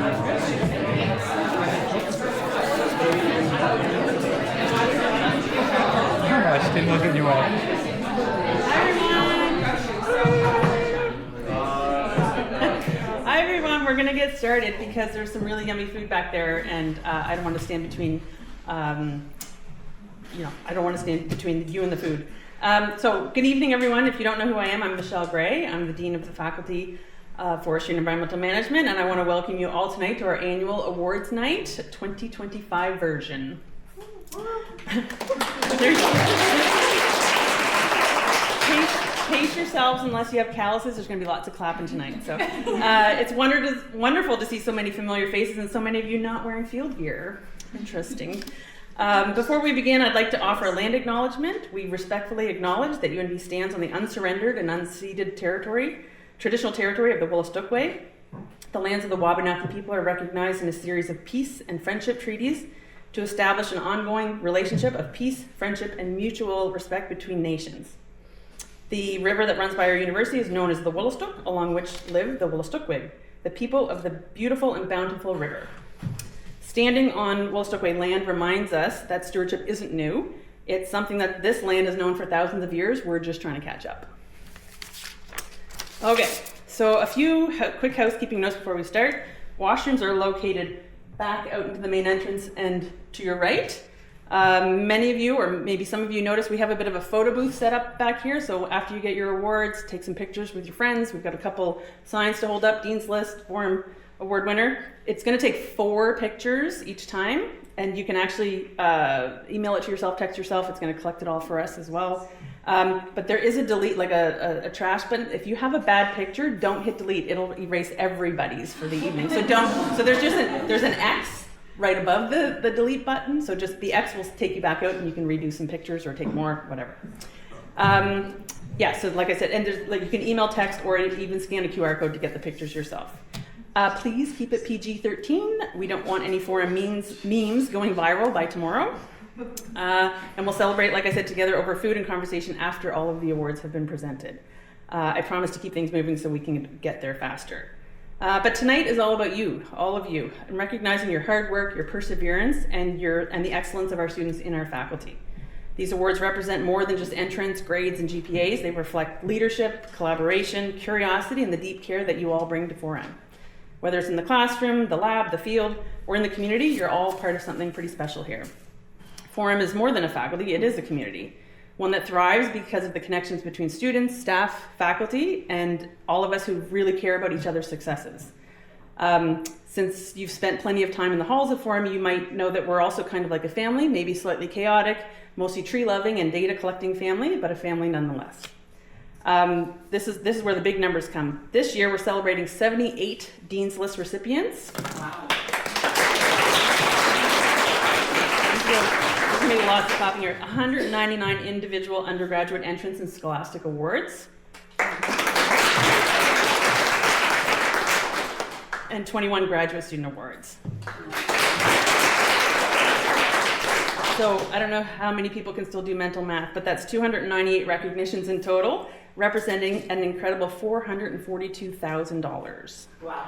Gosh, didn't look at you all. Hi everyone, we're going to get started because there's some really yummy food back there, and I don't want to stand between, I don't want to stand between you and the food. So good evening everyone. If you don't know who I am, I'm Michelle Gray. I'm the Dean of the Faculty of Forestry and Environmental Management, and I want to welcome you all tonight to our annual Awards Night 2025 version. Pace yourselves unless you have calluses. There's going to be lots of clapping tonight. So it's wonderful to see so many familiar faces and so many of you not wearing field gear. Interesting. Before we begin, I'd like to offer a land acknowledgement. We respectfully acknowledge that UNB stands on the unsurrendered and unceded traditional territory of the Wolastoqey. The lands of the Wabanaki people are recognized in a series of peace and friendship treaties to establish an ongoing relationship of peace, friendship, and mutual respect between nations. The river that runs by our university is known as the Wolastoq, along which live the Wolastoqey, the people of the beautiful and bountiful river. Standing on Wolastoqey land reminds us that stewardship isn't new. It's something that this land has known for thousands of years. We're just trying to catch up. Okay, so a few quick housekeeping notes before we start. Washrooms are located back out into the main entrance and to your right. Many of you, or maybe some of you, noticed we have a bit of a photo booth set up back here. So after you get your awards, take some pictures with your friends. We've got a couple signs to hold up, Dean's List, ForEM Award winner. It's going to take 4 pictures each time, and you can actually email it to yourself, text yourself. It's going to collect it all for us as well. But there is a delete, like a trash button. If you have a bad picture, don't hit delete. It'll erase everybody's for the evening. So there's an X right above the delete button. So just the X will take you back out, and you can redo some pictures or take more, whatever. So like I said, and there's, like, you can email, text, or even scan a QR code to get the pictures yourself. Please keep it PG-13. We don't want any ForEM memes going viral by tomorrow. And we'll celebrate, like I said, together over food and conversation after all of the awards have been presented. I promise to keep things moving so we can get there faster. But tonight is all about you, all of you, and recognizing your hard work, your perseverance, and the excellence of our students in our faculty. These awards represent more than just entrance, grades, and GPAs. They reflect leadership, collaboration, curiosity, and the deep care that you all bring to ForEM. Whether it's in the classroom, the lab, the field, or in the community, you're all part of something pretty special here. ForEM is more than a faculty, it is a community. One that thrives because of the connections between students, staff, faculty, and all of us who really care about each other's successes. Since you've spent plenty of time in the halls of ForEM, you might know that we're also kind of like a family, maybe slightly chaotic, mostly tree-loving and data-collecting family, but a family nonetheless. This is where the big numbers come. This year, we're celebrating 78 Dean's List recipients. Wow. There's going to be lots of clapping here. 199 individual undergraduate entrance and scholastic awards. And 21 graduate student awards. So I don't know how many people can still do mental math, but that's 298 recognitions in total, representing an incredible $442,000. Wow.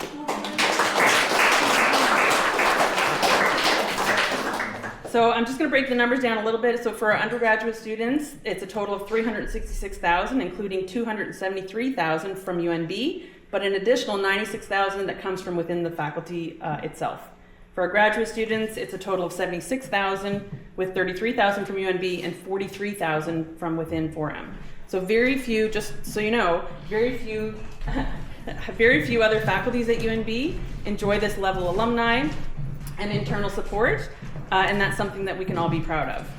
So I'm just going to break the numbers down a little bit. So for our undergraduate students, it's a total of $366,000, including $273,000 from UNB, but an additional $96,000 that comes from within the faculty itself. For our graduate students, it's a total of $76,000, with $33,000 from UNB and $43,000 from within ForEM. So very few, just so you know, very few other faculties at UNB enjoy this level of alumni and internal support, and that's something that we can all be proud of.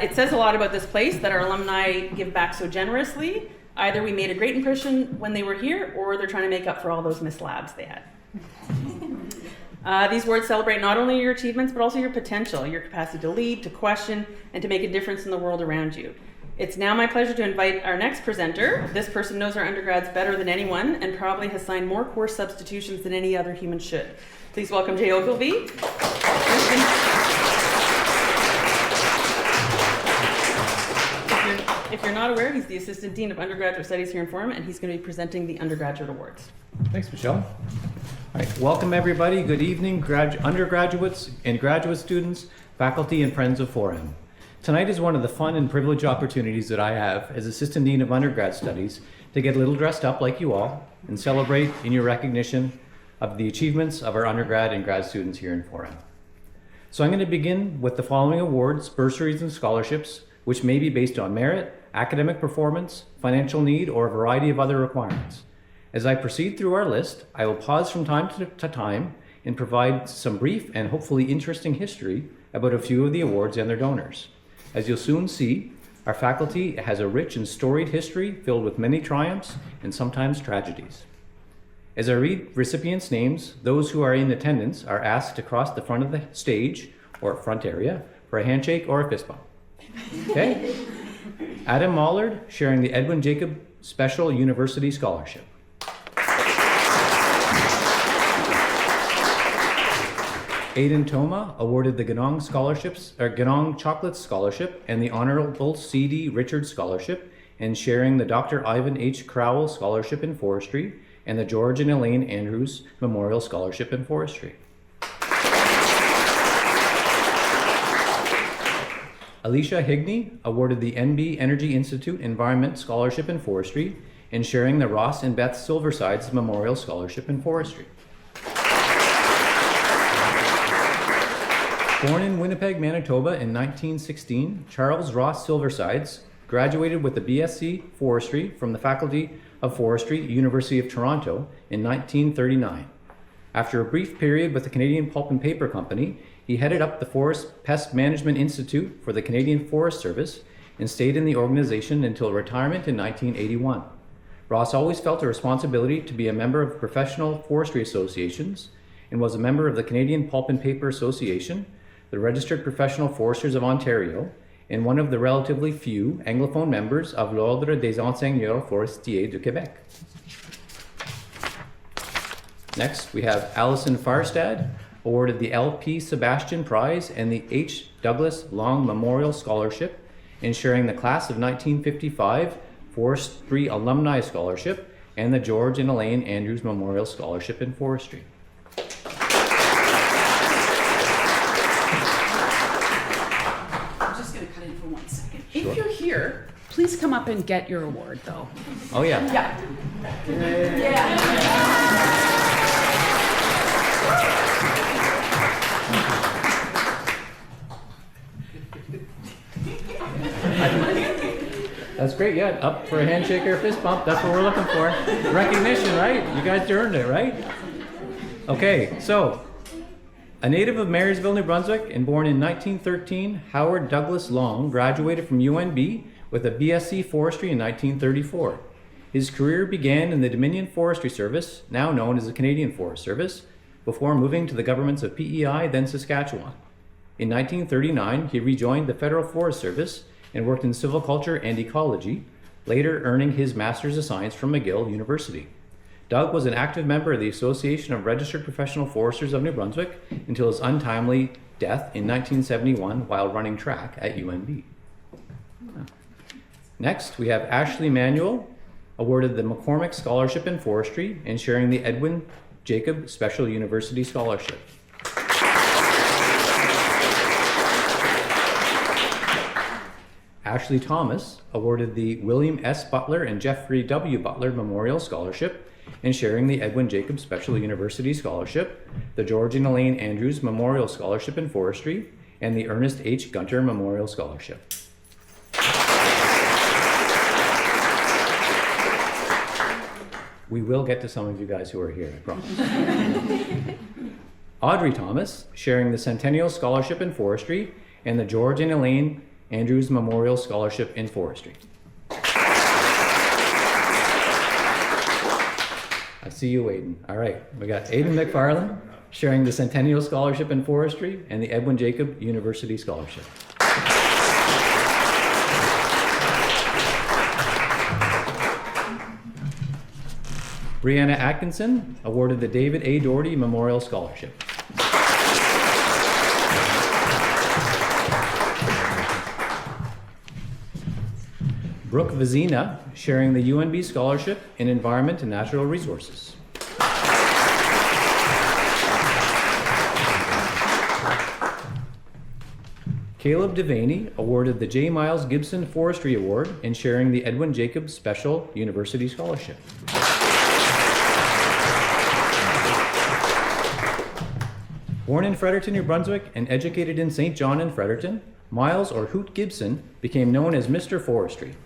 It says a lot about this place that our alumni give back so generously. Either we made a great impression when they were here, or they're trying to make up for all those missed labs they had. These awards celebrate not only your achievements, but also your potential, your capacity to lead, to question, and to make a difference in the world around you. It's now my pleasure to invite our next presenter. This person knows our undergrads better than anyone and probably has signed more course substitutions than any other human should. Please welcome Jay Ogilvie. If you're not aware, he's the Assistant Dean of Undergraduate Studies here in ForEM, and he's going to be presenting the undergraduate awards. Thanks, Michelle. All right, welcome everybody. Good evening, undergraduates and graduate students, faculty and friends of ForEM. Tonight is one of the fun and privileged opportunities that I have as Assistant Dean of Undergrad Studies to get a little dressed up like you all and celebrate in your recognition of the achievements of our undergrad and grad students here in ForEM. So I'm going to begin with the following awards, bursaries, and scholarships, which may be based on merit, academic performance, financial need, or a variety of other requirements. As I proceed through our list, I will pause from time to time and provide some brief and hopefully interesting history about a few of the awards and their donors. As you'll soon see, our faculty has a rich and storied history filled with many triumphs and sometimes tragedies. As I read recipients' names, those who are in attendance are asked to cross the front of the stage or front area for a handshake or a fist bump. Okay? Adam Mollard sharing the Edwin Jacob Special University Scholarship. Aidan Toma awarded the Ganong Chocolate Scholarship and the Honorable C.D. Richards Scholarship, and sharing the Dr. Ivan H. Crowell Scholarship in Forestry and the George and Elaine Andrews Memorial Scholarship in Forestry. Alicia Higney awarded the NB Energy Institute Environment Scholarship in Forestry, and sharing the Ross and Beth Silversides Memorial Scholarship in Forestry. Born in Winnipeg, Manitoba in 1916, Charles Ross Silversides graduated with the BSc Forestry from the Faculty of Forestry, University of Toronto in 1939. After a brief period with the Canadian Pulp and Paper Company, he headed up the Forest Pest Management Institute for the Canadian Forest Service and stayed in the organization until retirement in 1981. Ross always felt a responsibility to be a member of professional forestry associations and was a member of the Canadian Pulp and Paper Association, the Registered Professional Foresters of Ontario, and one of the relatively few Anglophone members of l'Ordre des Enseigneurs Forestiers du Québec. Next, we have Alison Farstad, awarded the L.P. Sebastian Prize and the H. Douglas Long Memorial Scholarship, and sharing the Class of 1955 Forestry Alumni Scholarship and the George and Elaine Andrews Memorial Scholarship in Forestry. If you're here, please come up and get your award, though. Oh, yeah. Yeah. That's great, yeah. Up for a handshake or a fist bump. That's what we're looking for. Recognition, right? You guys earned it, right? Okay, so a native of Marysville, New Brunswick, and born in 1913, Howard Douglas Long graduated from UNB with a BSc Forestry in 1934. His career began in the Dominion Forestry Service, now known as the Canadian Forest Service, before moving to the governments of PEI, then Saskatchewan. In 1939, he rejoined the Federal Forest Service and worked in silviculture and ecology, later earning his Master's of Science from McGill University. Doug was an active member of the Association of Registered Professional Foresters of New Brunswick until his untimely death in 1971 while running track at UNB. Next, we have Ashley Manuel, awarded the McCormick Scholarship in Forestry and sharing the Edwin Jacob Special University Scholarship. Ashley Thomas, awarded the William S. Butler and Jeffrey W. Butler Memorial Scholarship and sharing the Edwin Jacob Special University Scholarship, the George and Elaine Andrews Memorial Scholarship in Forestry, and the Ernest H. Gunter Memorial Scholarship. We will get to some of you guys who are here, I promise. Audrey Thomas, sharing the Centennial Scholarship in Forestry and the George and Elaine Andrews Memorial Scholarship in Forestry. I see you, Aidan. All right, we got Aidan McFarland, sharing the Centennial Scholarship in Forestry and the Edwin Jacob University Scholarship. Brianna Atkinson, awarded the David A. Doherty Memorial Scholarship. Brooke Vizina, sharing the UNB Scholarship in Environment and Natural Resources. Caleb Devaney awarded the J. Miles Gibson Forestry Award in sharing the Edwin Jacobs Special University Scholarship. Born in Fredericton, New Brunswick, and educated in St. John and Fredericton, Miles, or Hoot Gibson, became known as Mr. Forestry.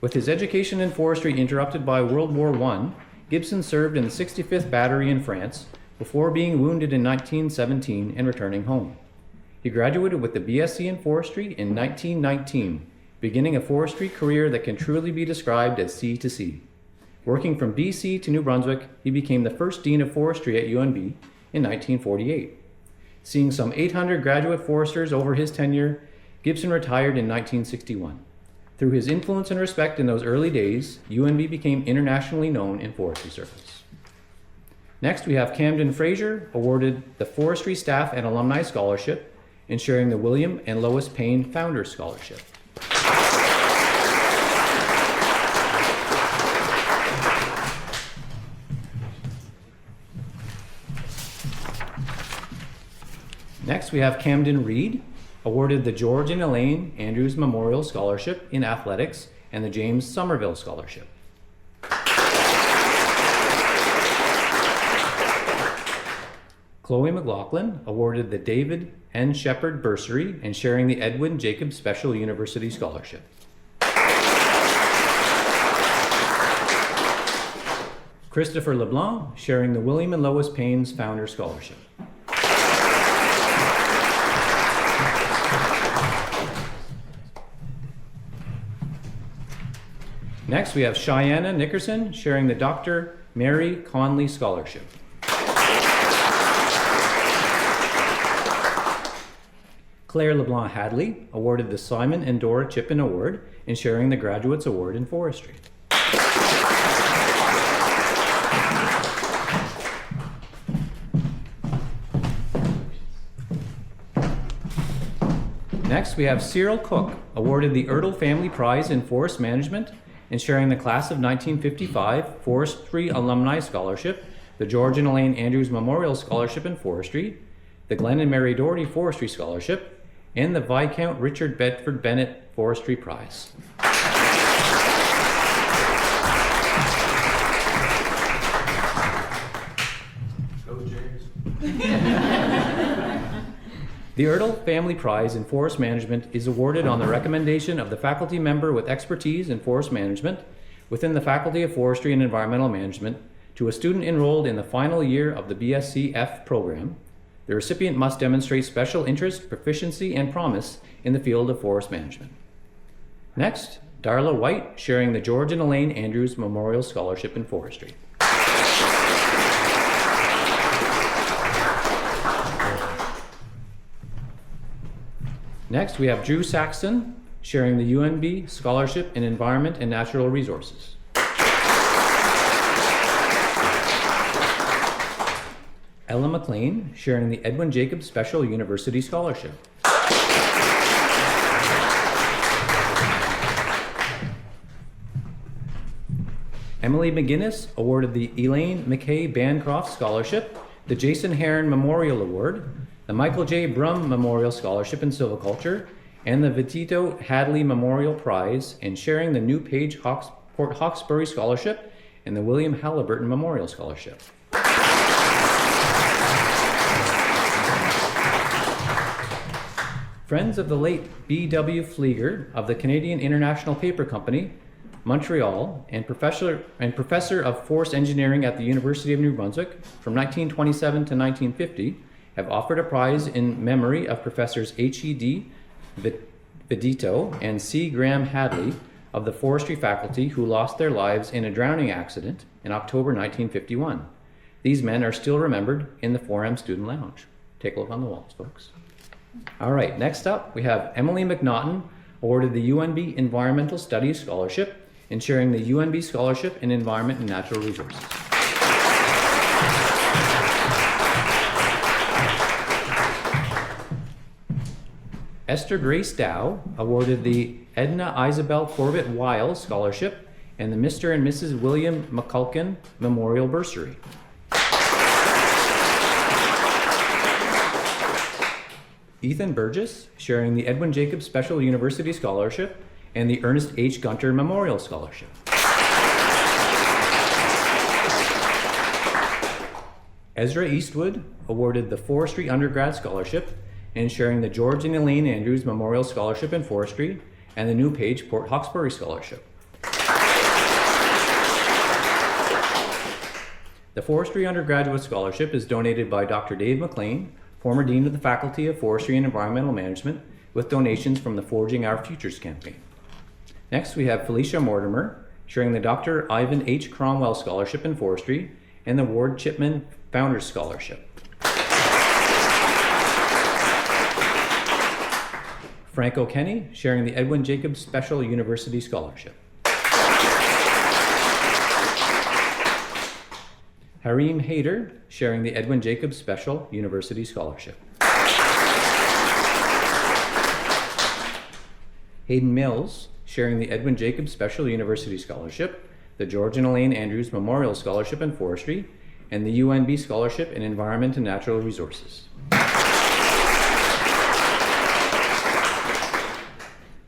With his education in forestry interrupted by World War I, Gibson served in the 65th Battery in France before being wounded in 1917 and returning home. He graduated with the BSc in forestry in 1919, beginning a forestry career that can truly be described as C to C. Working from BC to New Brunswick, he became the first Dean of Forestry at UNB in 1948. Seeing some 800 graduate foresters over his tenure, Gibson retired in 1961. Through his influence and respect in those early days, UNB became internationally known in forestry circles. Next, we have Camden Fraser, awarded the Forestry Staff and Alumni Scholarship in sharing the William and Lois Payne Founders Scholarship. Next, we have Camden Reed, awarded the George and Elaine Andrews Memorial Scholarship in Athletics and the James Somerville Scholarship. Chloe McLaughlin, awarded the David N. Shepard Bursary and sharing the Edwin Jacobs Special University Scholarship. Christopher LeBlanc, sharing the William and Lois Payne's Founder Scholarship. Next, we have Cheyenne Nickerson sharing the Dr. Mary Conley Scholarship. Claire LeBlanc Hadley, awarded the Simon and Dora Chippen Award in sharing the Graduates Award in Forestry. Next, we have Cyril Cook, awarded the Ertl Family Prize in Forest Management in sharing the Class of 1955 Forestry Alumni Scholarship, the George and Elaine Andrews Memorial Scholarship in Forestry, the Glenn and Mary Doherty Forestry Scholarship, and the Viscount Richard Bedford Bennett Forestry Prize. Go James. The Ertl Family Prize in Forest Management is awarded on the recommendation of the faculty member with expertise in forest management within the Faculty of Forestry and Environmental Management to a student enrolled in the final year of the BSc-F program. The recipient must demonstrate special interest, proficiency, and promise in the field of forest management. Next, Darla White, sharing the George and Elaine Andrews Memorial Scholarship in Forestry. Next, we have Drew Saxon, sharing the UNB Scholarship in Environment and Natural Resources. Ella McLean, sharing the Edwin Jacobs Special University Scholarship. Emily McGinnis, awarded the Elaine McKay Bancroft Scholarship, the Jason Heron Memorial Award, the Michael J. Brum Memorial Scholarship in Silviculture, and the Vitito Hadley Memorial Prize in sharing the New Page Port Hawkesbury Scholarship and the William Halliburton Memorial Scholarship. Friends of the late B.W. Flieger of the Canadian International Paper Company, Montreal, and professor of forest engineering at the University of New Brunswick from 1927 to 1950, have offered a prize in memory of Professors H.E.D. Vidito and C. Graham Hadley of the forestry faculty who lost their lives in a drowning accident in October 1951. These men are still remembered in the ForEM Student Lounge. Take a look on the walls, folks. All right, next up, we have Emily McNaughton, awarded the UNB Environmental Studies Scholarship in sharing the UNB Scholarship in Environment and Natural Resources. Esther Grace Dow, awarded the Edna Isabel Corbett Weil Scholarship and the Mr. and Mrs. William McCulkin Memorial Bursary. Ethan Burgess, sharing the Edwin Jacobs Special University Scholarship and the Ernest H. Gunter Memorial Scholarship. Ezra Eastwood, awarded the Forestry Undergrad Scholarship and sharing the George and Elaine Andrews Memorial Scholarship in Forestry and the New Page Port Hawkesbury Scholarship. The Forestry Undergraduate Scholarship is donated by Dr. Dave McLean, former Dean of the Faculty of Forestry and Environmental Management, with donations from the Forging Our Futures campaign. Next, we have Felicia Mortimer, sharing the Dr. Ivan H. Cromwell Scholarship in Forestry and the Ward Chipman Founders Scholarship. Frank O'Kenny, sharing the Edwin Jacobs Special University Scholarship. Hareem Hayder, sharing the Edwin Jacobs Special University Scholarship. Hayden Mills, sharing the Edwin Jacobs Special University Scholarship, the George and Elaine Andrews Memorial Scholarship in Forestry, and the UNB Scholarship in Environment and Natural Resources.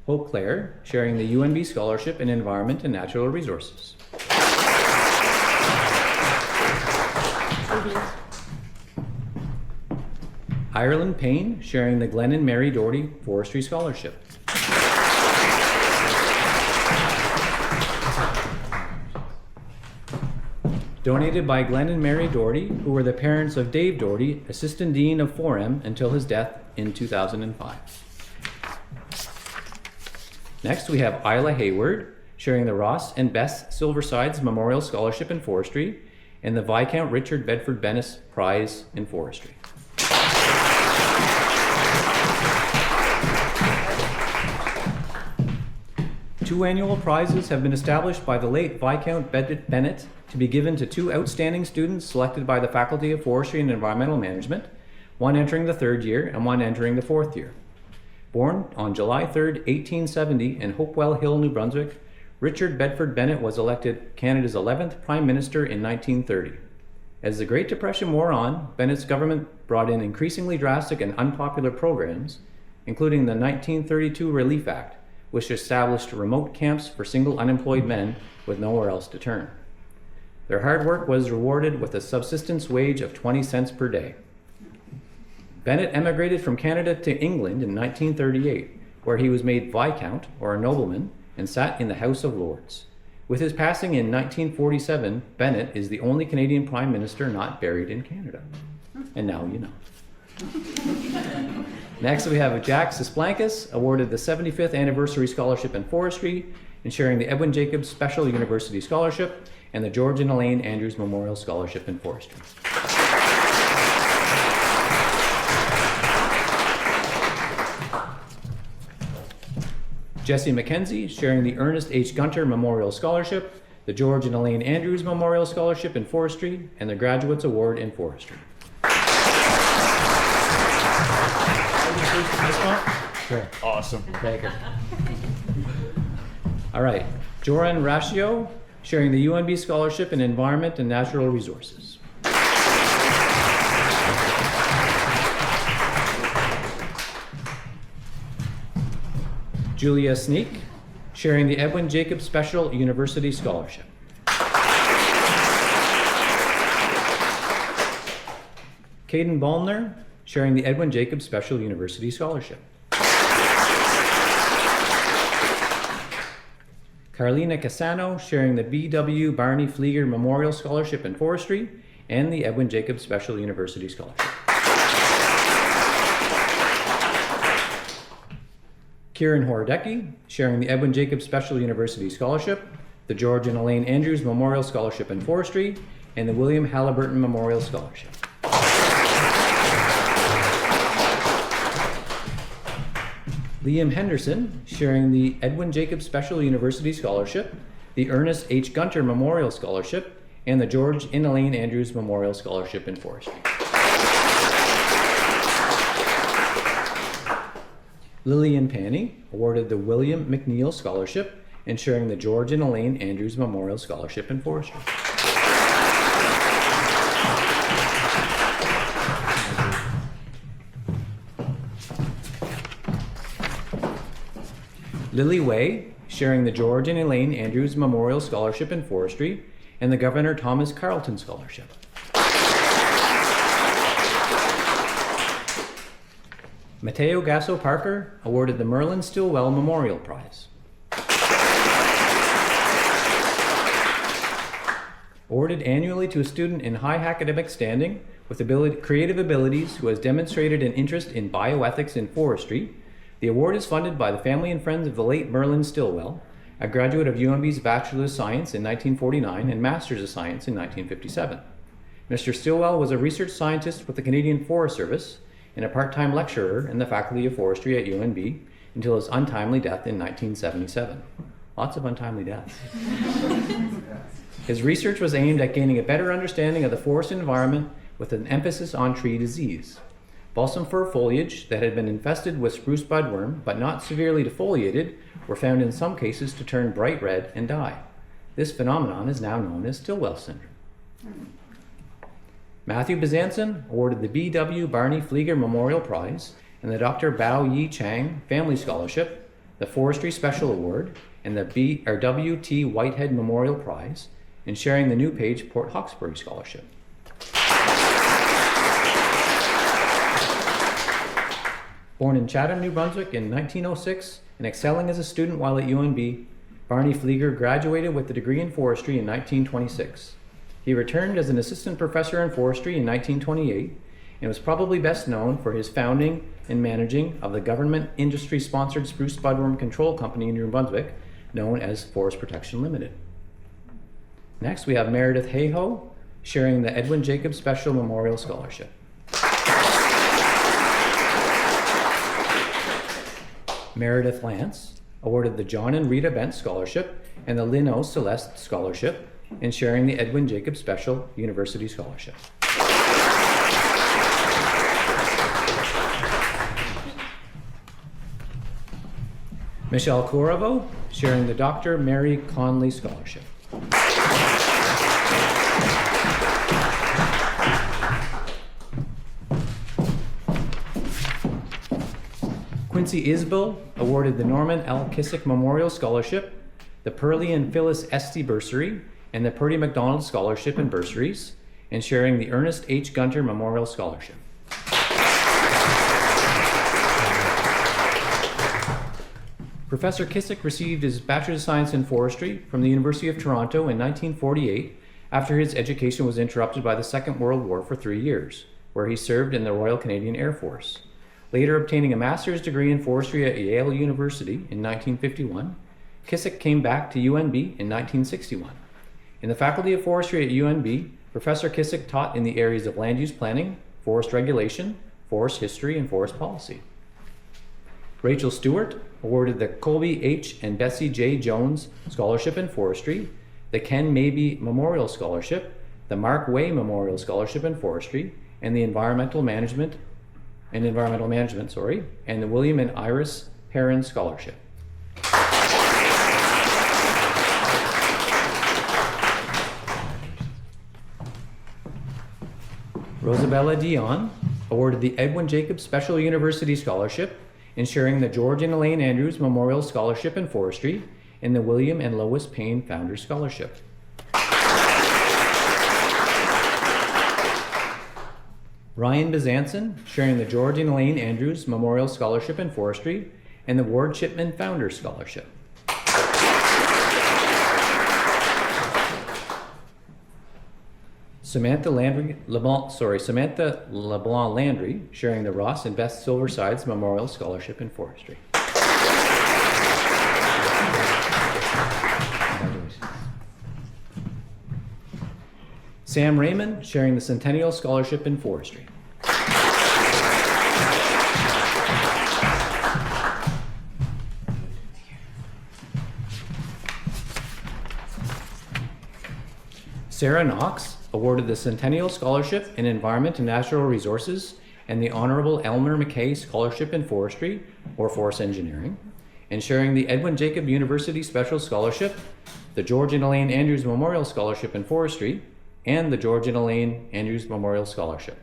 Hope Clare, sharing the UNB Scholarship in Environment and Natural Resources. Ireland Payne, sharing the Glenn and Mary Doherty Forestry Scholarship. Donated by Glenn and Mary Doherty, who were the parents of Dave Doherty, Assistant Dean of ForEM until his death in 2005. Next, we have Isla Hayward, sharing the Ross and Bess Silversides Memorial Scholarship in Forestry and the Viscount Richard Bedford Bennis Prize in Forestry. Two annual prizes have been established by the late Viscount Bennett to be given to two outstanding students selected by the Faculty of Forestry and Environmental Management, one entering the third year and one entering the fourth year. Born on July 3, 1870 in Hopewell Hill, New Brunswick, Richard Bedford Bennett was elected Canada's 11th Prime Minister in 1930. As the Great Depression wore on, Bennett's government brought in increasingly drastic and unpopular programs, including the 1932 Relief Act, which established remote camps for single unemployed men with nowhere else to turn. Their hard work was rewarded with a subsistence wage of 20 cents per day. Bennett emigrated from Canada to England in 1938, where he was made Viscount, or a nobleman, and sat in the House of Lords. With his passing in 1947, Bennett is the only Canadian Prime Minister not buried in Canada. And now you know. Next, we have Jack Cisplankis, awarded the 75th Anniversary Scholarship in Forestry, and sharing the Edwin Jacobs Special University Scholarship and the George and Elaine Andrews Memorial Scholarship in Forestry. Jesse McKenzie, sharing the Ernest H. Gunter Memorial Scholarship, the George and Elaine Andrews Memorial Scholarship in Forestry, and the Graduates Award in Forestry. Sure. Awesome. Thank you. All right. Joran Ratio, sharing the UNB Scholarship in Environment and Natural Resources. Julia Sneak, sharing the Edwin Jacobs Special University Scholarship. Caden Ballner, sharing the Edwin Jacobs Special University Scholarship. Carlina Cassano, sharing the B.W. Barney Flieger Memorial Scholarship in Forestry and the Edwin Jacobs Special University Scholarship. Kieran Horodecki, sharing the Edwin Jacobs Special University Scholarship, the George and Elaine Andrews Memorial Scholarship in Forestry, and the William Halliburton Memorial Scholarship. Liam Henderson, sharing the Edwin Jacobs Special University Scholarship, the Ernest H. Gunter Memorial Scholarship, and the George and Elaine Andrews Memorial Scholarship in Forestry. Lillian Panny, awarded the William McNeil Scholarship and sharing the George and Elaine Andrews Memorial Scholarship in Forestry. Lily Way, sharing the George and Elaine Andrews Memorial Scholarship in Forestry and the Governor Thomas Carleton Scholarship. Mateo Gasso Parker, awarded the Merlin Stillwell Memorial Prize. Awarded annually to a student in high academic standing with creative abilities who has demonstrated an interest in bioethics in forestry. The award is funded by the family and friends of the late Merlin Stillwell, a graduate of UNB's Bachelor of Science in 1949 and Masters of Science in 1957. Mr. Stillwell was a research scientist with the Canadian Forest Service and a part-time lecturer in the Faculty of Forestry at UNB until his untimely death in 1977. Lots of untimely deaths. His research was aimed at gaining a better understanding of the forest environment with an emphasis on tree disease. Balsam fir foliage that had been infested with spruce budworm but not severely defoliated were found in some cases to turn bright red and die. This phenomenon is now known as Stillwell syndrome. Matthew Bezanson, awarded the B.W. Barney Flieger Memorial Prize and the Dr. Bao Yi Chang Family Scholarship, the Forestry Special Award, and the W.T. Whitehead Memorial Prize, and sharing the New Page Port Hawkesbury Scholarship. Born in Chatham, New Brunswick in 1906 and excelling as a student while at UNB, Barney Flieger graduated with a degree in forestry in 1926. He returned as an assistant professor in forestry in 1928 and was probably best known for his founding and managing of the government industry-sponsored spruce budworm control company in New Brunswick, known as Forest Protection Limited. Next, we have Meredith Hayhoe, sharing the Edwin Jacobs Special Memorial Scholarship. Meredith Lance, awarded the John and Rita Bent Scholarship and the Lynn O. Celeste Scholarship, and sharing the Edwin Jacobs Special University Scholarship. Michelle Coravo, sharing the Dr. Mary Conley Scholarship. Quincy Isbell, awarded the Norman L. Kissick Memorial Scholarship, the Pearlie and Phyllis Esty Bursary, and the Purdy MacDonald Scholarship and Bursaries, and sharing the Ernest H. Gunter Memorial Scholarship. Professor Kissick received his Bachelor of Science in Forestry from the University of Toronto in 1948 after his education was interrupted by the Second World War for 3 years, where he served in the Royal Canadian Air Force. Later obtaining a master's degree in forestry at Yale University in 1951, Kissick came back to UNB in 1961. In the Faculty of Forestry at UNB, Professor Kissick taught in the areas of land use planning, forest regulation, forest history, and forest policy. Rachel Stewart, awarded the Colby H. and Bessie J. Jones Scholarship in Forestry, the Ken Mabey Memorial Scholarship, the Mark Way Memorial Scholarship in Forestry, and the Environmental Management, and the William and Iris Perrin Scholarship. Rosabella Dion, awarded the Edwin Jacobs Special University Scholarship, and sharing the George and Elaine Andrews Memorial Scholarship in Forestry and the William and Lois Payne Founders Scholarship. Ryan Bezanson, sharing the George and Elaine Andrews Memorial Scholarship in Forestry and the Ward Chipman Founders Scholarship. Samantha LeBlanc Landry, sharing the Ross and Beth Silversides Memorial Scholarship in Forestry. Sam Raymond, sharing the Centennial Scholarship in Forestry. Sarah Knox, awarded the Centennial Scholarship in Environment and Natural Resources and the Honorable Elmer McKay Scholarship in Forestry or Forest Engineering, and sharing the Edwin Jacob University Special Scholarship, the George and Elaine Andrews Memorial Scholarship in Forestry, and the George and Elaine Andrews Memorial Scholarship.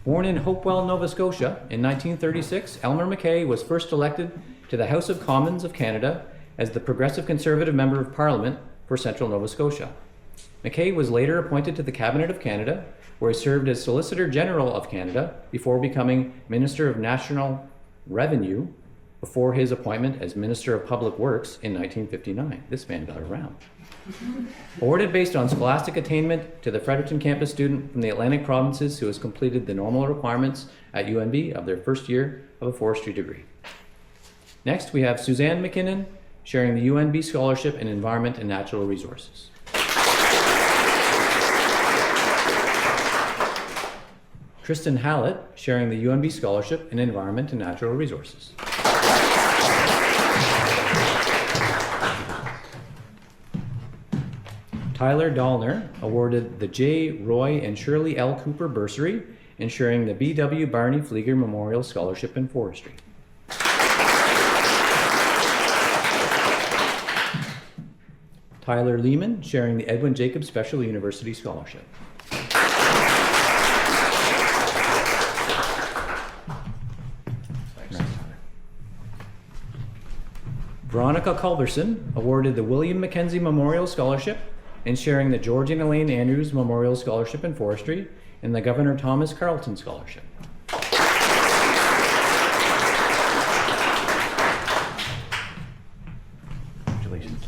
Born in Hopewell, Nova Scotia in 1936, Elmer MacKay was first elected to the House of Commons of Canada as the Progressive Conservative Member of Parliament for Central Nova Scotia. MacKay was later appointed to the Cabinet of Canada, where he served as Solicitor General of Canada before becoming Minister of National Revenue before his appointment as Minister of Public Works in 1959. This man got around. Awarded based on scholastic attainment to the Fredericton campus student from the Atlantic provinces who has completed the normal requirements at UNB of their first year of a forestry degree. Next, we have Suzanne McKinnon sharing the UNB Scholarship in Environment and Natural Resources. Tristan Hallett sharing the UNB Scholarship in Environment and Natural Resources. Tyler Dahlner awarded the J. Roy and Shirley L. Cooper Bursary, ensuring the B.W. Barney Flieger Memorial Scholarship in Forestry. Tyler Lehman sharing the Edwin Jacobs Special University Scholarship. Veronica Culberson awarded the William Mackenzie Memorial Scholarship and sharing the George and Elaine Andrews Memorial Scholarship in Forestry and the Governor Thomas Carleton Scholarship. Congratulations.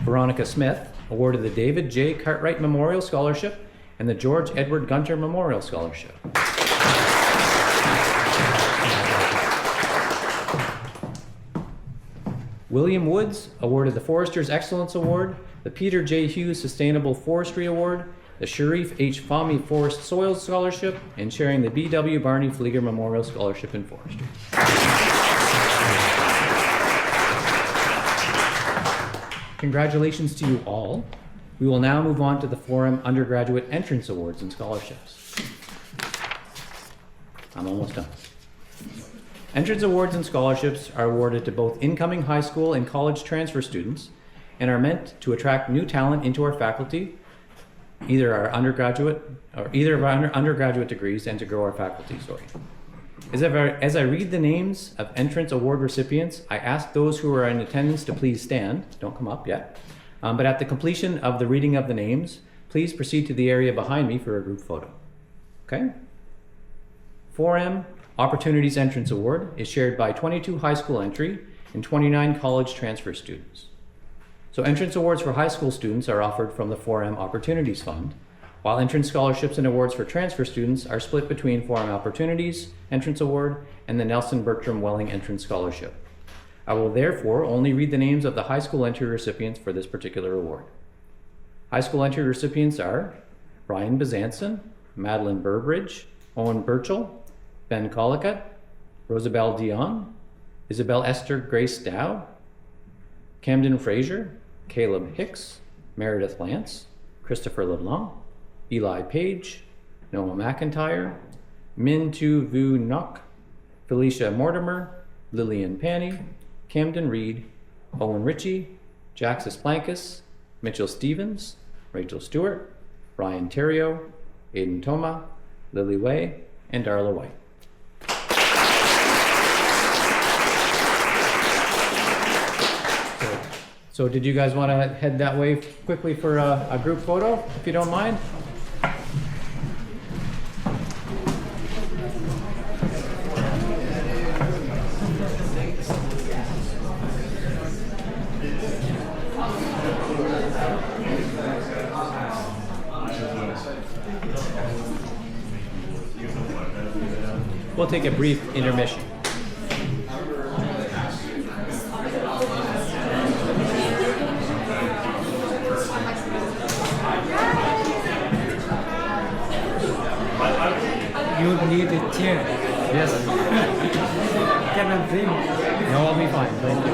Veronica Smith awarded the David J. Cartwright Memorial Scholarship and the George Edward Gunter Memorial Scholarship. William Woods awarded the Forester's Excellence Award, the Peter J. Hughes Sustainable Forestry Award, the Sharif H. Fahmy Forest Soils Scholarship, and sharing the B.W. Barney Flieger Memorial Scholarship in Forestry. Congratulations to you all. We will now move on to the ForEM Undergraduate Entrance Awards and Scholarships. I'm almost done. Entrance awards and scholarships are awarded to both incoming high school and college transfer students and are meant to attract new talent into our faculty, either of our undergraduate degrees, and to grow our faculty. As I read the names of entrance award recipients, I ask those who are in attendance to please stand. Don't come up yet. But at the completion of the reading of the names, please proceed to the area behind me for a group photo. Okay? ForEM Opportunities Entrance Award is shared by 22 high school entry and 29 college transfer students. So entrance awards for high school students are offered from the ForEM Opportunities Fund, while entrance scholarships and awards for transfer students are split between ForEM Opportunities Entrance Award and the Nelson Bertram Welling Entrance Scholarship. I will therefore only read the names of the high school entry recipients for this particular award. High school entry recipients are Brian Bezanson, Madeline Burbridge, Owen Burchell, Ben Collicutt, Rosabelle Dion, Isabel Esther Grace Dow, Camden Fraser, Caleb Hicks, Meredith Lance, Christopher LeBlanc, Eli Page, Noah McIntyre, Min Tu Vu Nok, Felicia Mortimer, Lillian Panny, Camden Reed, Owen Ritchie, Jaxis Plankus, Mitchell Stevens, Rachel Stewart, Ryan Terrio, Aiden Toma, Lily Way, and Darla White. So did you guys want to head that way quickly for a group photo, if you don't mind? We'll take a brief intermission. You need a chair. Yes. Can I bring? No, I'll be fine. Thank you.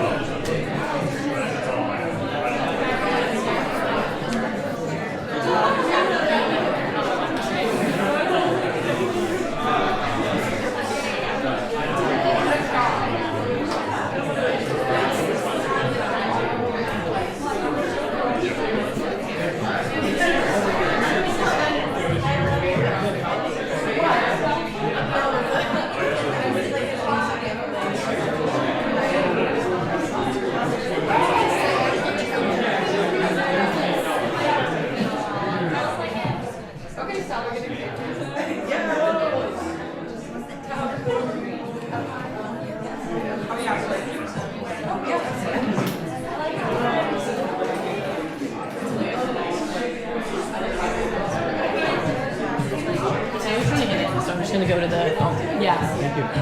Thank you.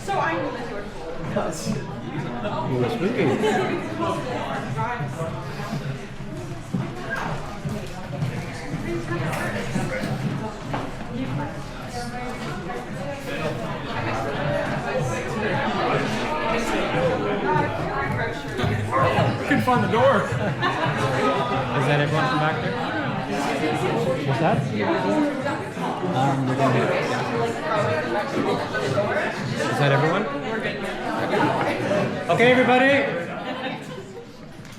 So I You were spooky. Couldn't find the door. Is that everyone from back there? What's that? We're gonna hit it. Is that everyone? Okay, everybody.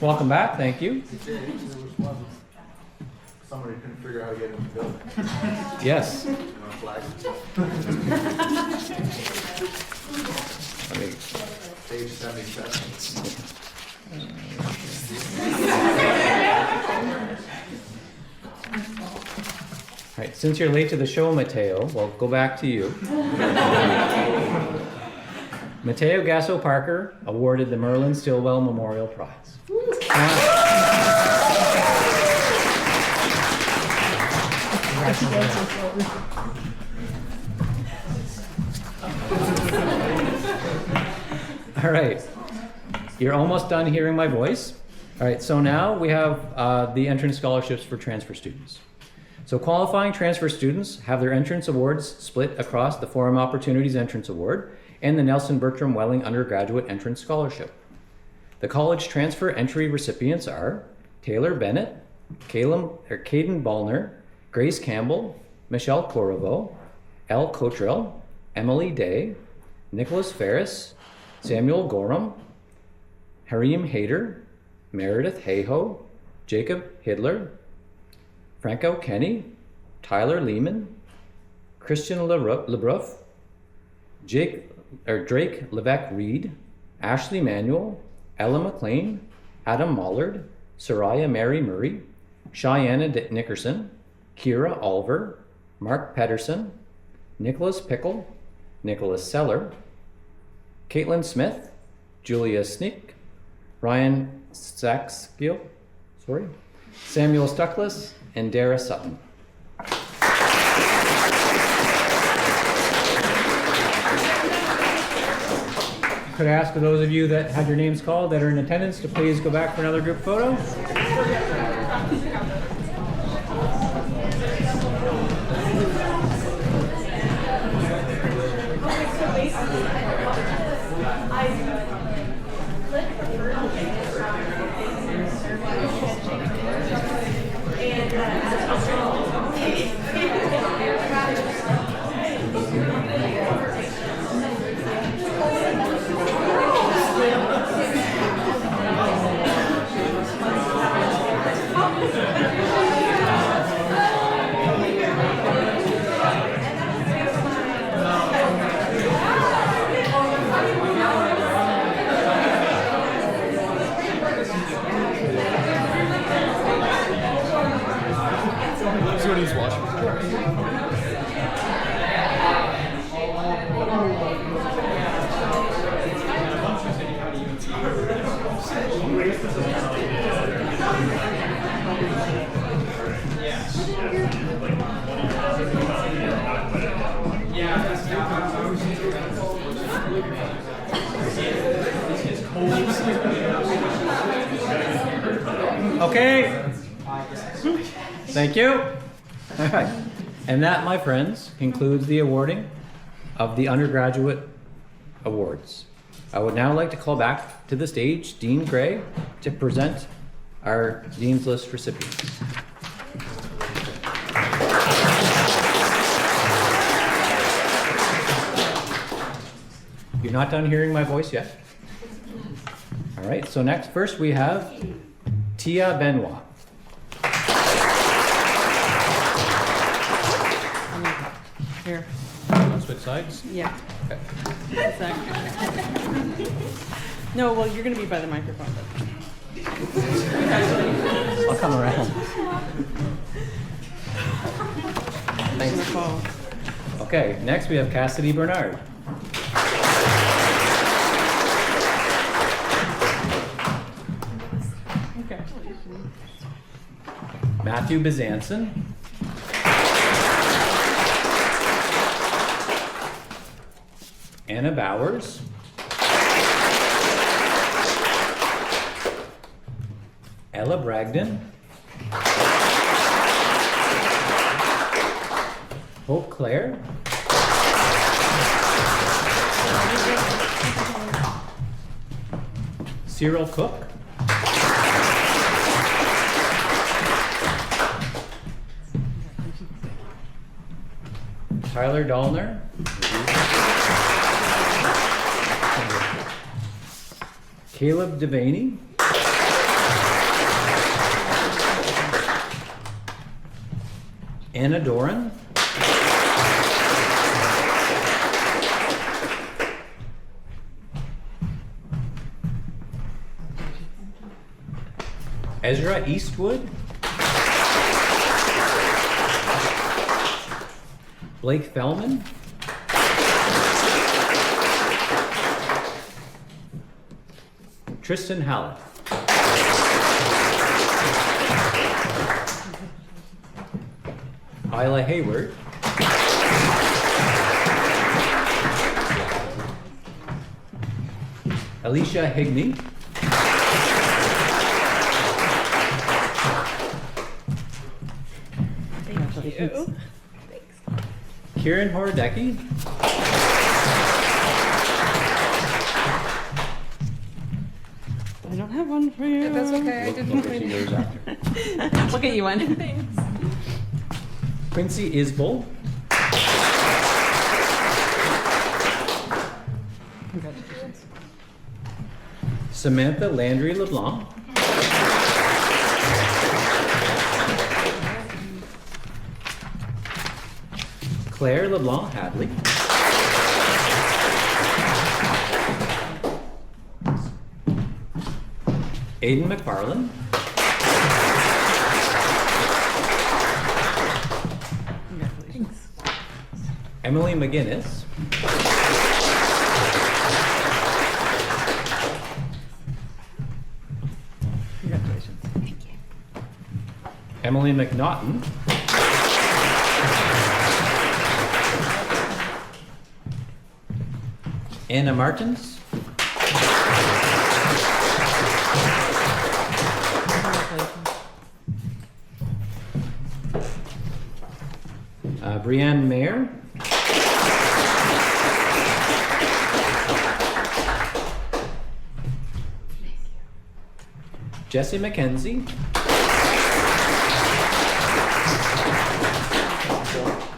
Welcome back. Thank you. Somebody couldn't figure out how to get in the building. Yes. You want a flag? Let me- Page 77. All right, since you're late to the show, Mateo, we'll go back to you. Mateo Gasso Parker awarded the Merlin Stillwell Memorial Prize. All right, you're almost done hearing my voice. All right, so now we have the entrance scholarships for transfer students. So qualifying transfer students have their entrance awards split across the ForEM Opportunities Entrance Award and the Nelson Bertram Welling Undergraduate Entrance Scholarship. The college transfer entry recipients are Taylor Bennett, Caden Ballner, Grace Campbell, Michelle Corriveau, Elle Cottrell, Emily Day, Nicholas Ferris, Samuel Gorham, Harim Hayter, Meredith Hayho, Jacob Hidler, Franco Kenny, Tyler Lehman, Christian LeBrouf, Drake Levesque Reed, Ashley Manuel, Ella McLean, Adam Mollard, Soraya Mary Murray, Cheyenne Nickerson, Kira Oliver, Mark Pedersen, Nicholas Pickle, Nicholas Seller, Caitlin Smith, Julia Snick, Ryan Saxgill, Samuel Stuckless, and Dara Sutton. Could I ask for those of you that had your names called that are in attendance to please go back for another group photo? See what he's watching. Okay. Thank you. All right. And that, my friends, concludes the awarding of the undergraduate awards. I would now like to call back to the stage Dean Gray to present our Dean's List recipients. You're not done hearing my voice yet? All right, so first we have Tia Benoit. Here. Switch sides? Yeah. Okay. Exactly. No, well, you're going to be by the microphone. I'll come around. Thanks. Okay, next we have Cassidy Bernard. Okay. Matthew Bizanson. Anna Bowers. Ella Bragdon. Hope Claire. Cyril Cook. Tyler Dahlner. Caleb Devaney. Anna Doran. Ezra Eastwood. Blake Fellman. Tristan Hallett. Isla Hayward. Alicia Higney. Thank you. Kieran Horodecki. I don't have one for you. That's okay. I didn't Look at yours after. We'll get you one. Thanks. Quincy Isbell. Congratulations. Samantha Landry LeBlanc. Claire LeBlanc Hadley. Aiden McFarland. Congratulations. Emily McGinnis. Congratulations. Emily McNaughton. Anna Martins. Brianne Mayer. Jesse McKenzie.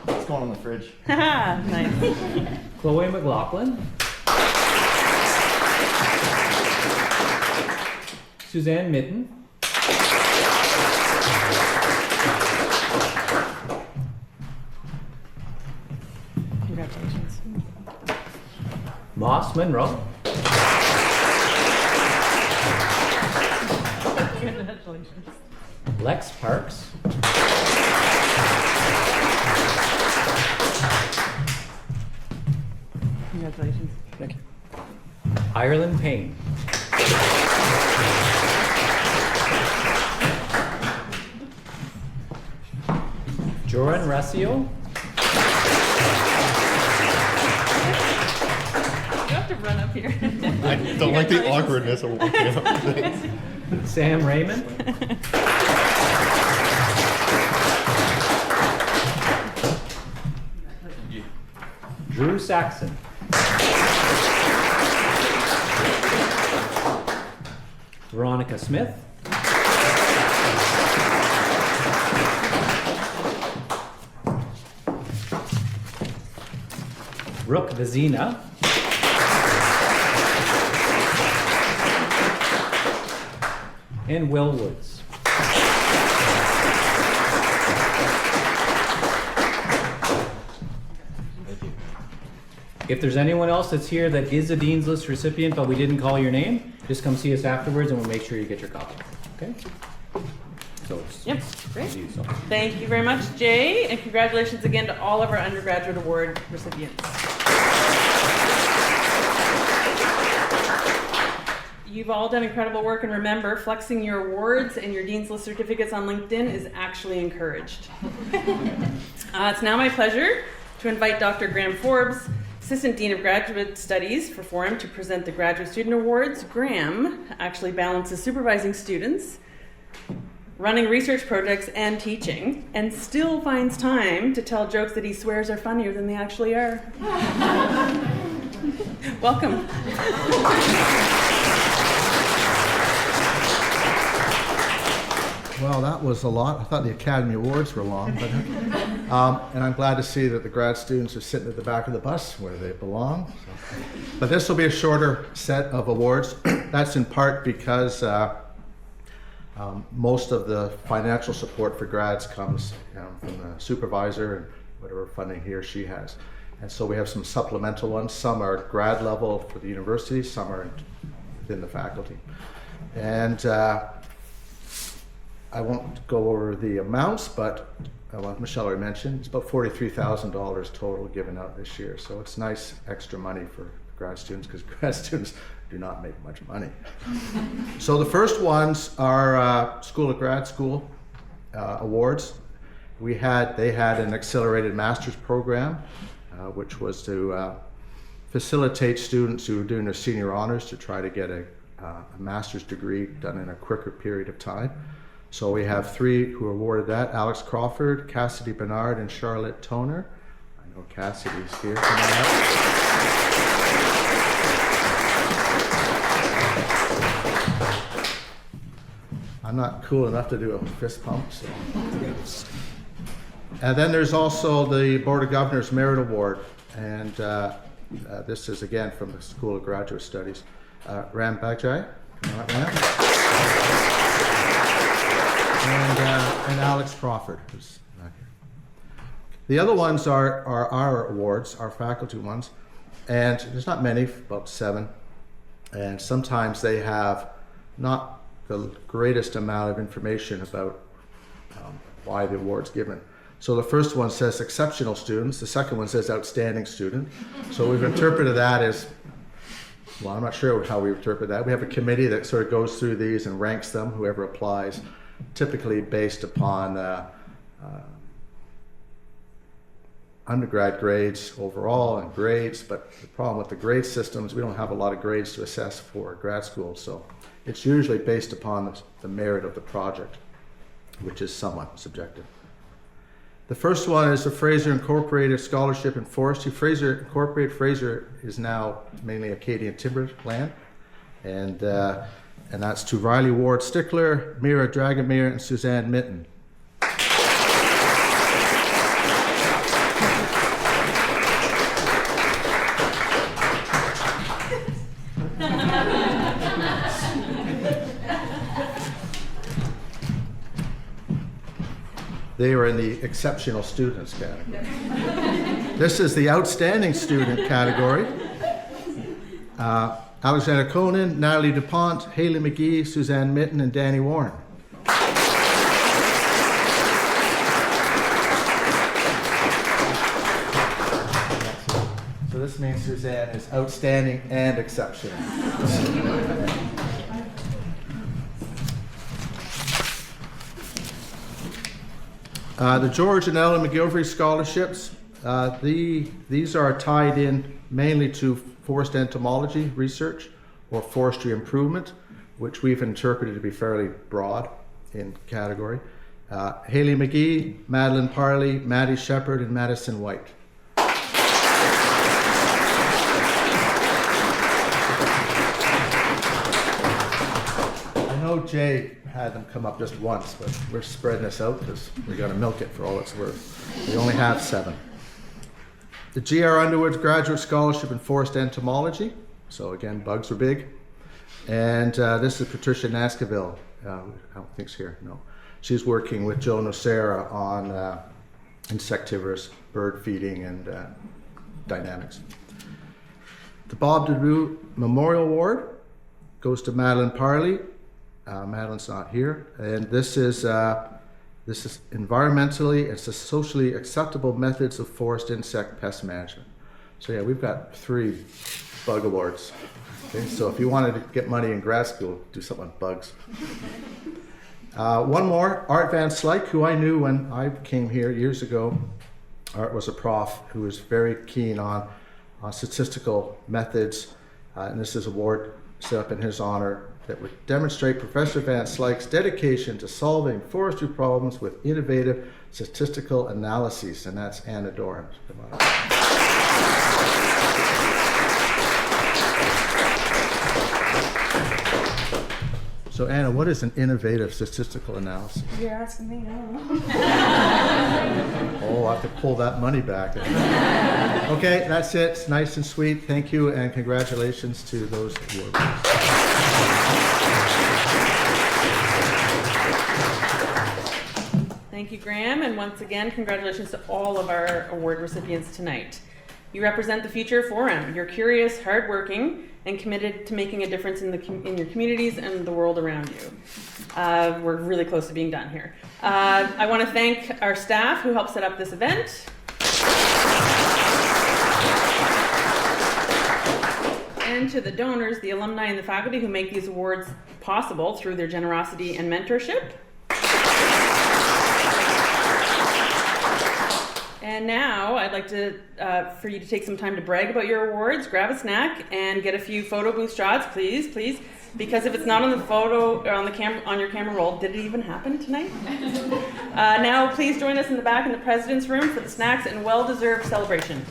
What's going on in the fridge? Nice. Chloe McLaughlin. Suzanne Mitten. Congratulations. Moss Monroe. Congratulations. Lex Parks. Congratulations. Ireland Payne. Joran Racio. You have to run up here. I don't like the awkwardness of walking up things. Sam Raymond. Drew Saxon. Veronica Smith. Brooke Vizina. And Will Woods. If there's anyone else that's here that is a Dean's List recipient but we didn't call your name, just come see us afterwards and we'll make sure you get your copy. Okay? So it's Yep, it's great. you, so. Thank you very much, Jay, and congratulations again to all of our undergraduate award recipients. You've all done incredible work, and remember, flexing your awards and your Dean's List certificates on LinkedIn is actually encouraged. It's now my pleasure to invite Dr. Graham Forbes Assistant Dean of Graduate Studies for ForEM to present the Graduate Student Awards. Graham actually balances supervising students, running research projects, and teaching, and still finds time to tell jokes that he swears are funnier than they actually are. Welcome. Well, that was a lot. I thought the Academy Awards were long, but and I'm glad to see that the grad students are sitting at the back of the bus where they belong. So. But this will be a shorter set of awards. That's in part because most of the financial support for grads comes from the supervisor and whatever funding he or she has. And so we have some supplemental ones. Some are grad level for the university, some are within the faculty. And I won't go over the amounts, but like Michelle already mentioned, it's about $43,000 total given out this year. So it's nice extra money for grad students, because grad students do not make much money. So the first ones are School of Grad School awards. They had an accelerated master's program, which was to facilitate students who were doing their senior honors to try to get a master's degree done in a quicker period of time. So we have 3 who were awarded that: Alex Crawford, Cassidy Bernard, and Charlotte Toner. I know Cassidy's here. I'm not cool enough to do a fist pump, so. And then there's also the Board of Governors Merit Award, and this is again from the School of Graduate Studies. Ram Bajai, come on up, Ram. And Alex Crawford, who's not here. The other ones are our awards, our faculty ones, and there's not many, about 7, and sometimes they have not the greatest amount of information about why the award's given. So the first one says exceptional students, the second one says outstanding student. So we've interpreted that as, well, I'm not sure how we interpret that. We have a committee that sort of goes through these and ranks them, whoever applies, typically based upon undergrad grades overall and grades, but the problem with the grade systems, we don't have a lot of grades to assess for grad school, so it's usually based upon the merit of the project, which is somewhat subjective. The first one is the Fraser Incorporated Scholarship in Forestry. Fraser Incorporated, Fraser is now mainly Acadian timberland, and that's to Riley Ward Stickler, Mira Dragomir, and Suzanne Mitten. They were in the exceptional students category. This is the outstanding student category. Alexander Conan, Natalie DuPont, Haley McGee, Suzanne Mitten, and Danny Warren. So this means Suzanne is outstanding and exceptional. The George and Ellen McGilvery scholarships, these are tied in mainly to forest entomology research or forestry improvement, which we've interpreted to be fairly broad in category. Haley McGee, Madeline Parley, Maddie Shepard, and Madison White. I know Jay had them come up just once, but we're spreading this out because we're going to milk it for all it's worth. We only have 7. The G.R. Underwood Graduate Scholarship in Forest Entomology. So again, bugs are big. And this is Patricia Nascaville. I don't think she's here, no. She's working with Joe Nocera on insectivorous bird feeding and dynamics. The Bob DeRue Memorial Award goes to Madeline Parley. Madeline's not here. And this is environmentally and socially acceptable methods of forest insect pest management. So yeah, we've got 3 bug awards. Okay, so if you wanted to get money in grad school, do something on bugs. One more, Art Van Slyke, who I knew when I came here years ago. Art was a prof who was very keen on on statistical methods. And this is an award set up in his honor that would demonstrate Professor Van Slyke's dedication to solving forestry problems with innovative statistical analyses. And that's Anna Doran. Come on. So Anna, what is an innovative statistical analysis? You're asking me now. Oh, I have to pull that money back. Okay, that's it. It's nice and sweet. Thank you, and congratulations to those award winners. Thank you, Graham, and once again, congratulations to all of our award recipients tonight. You represent the future of ForEM. You're curious, hardworking, and committed to making a difference in your communities and the world around you. We're really close to being done here. I want to thank our staff who helped set up this event. And to the donors, the alumni, and the faculty who make these awards possible through their generosity and mentorship. And now I'd like to for you to take some time to brag about your awards, grab a snack, and get a few photo booth shots, please, please. Because if it's not on the photo or on the camera, on your camera roll, did it even happen tonight? Now, please join us in the back in the president's room for the snacks and well-deserved celebration.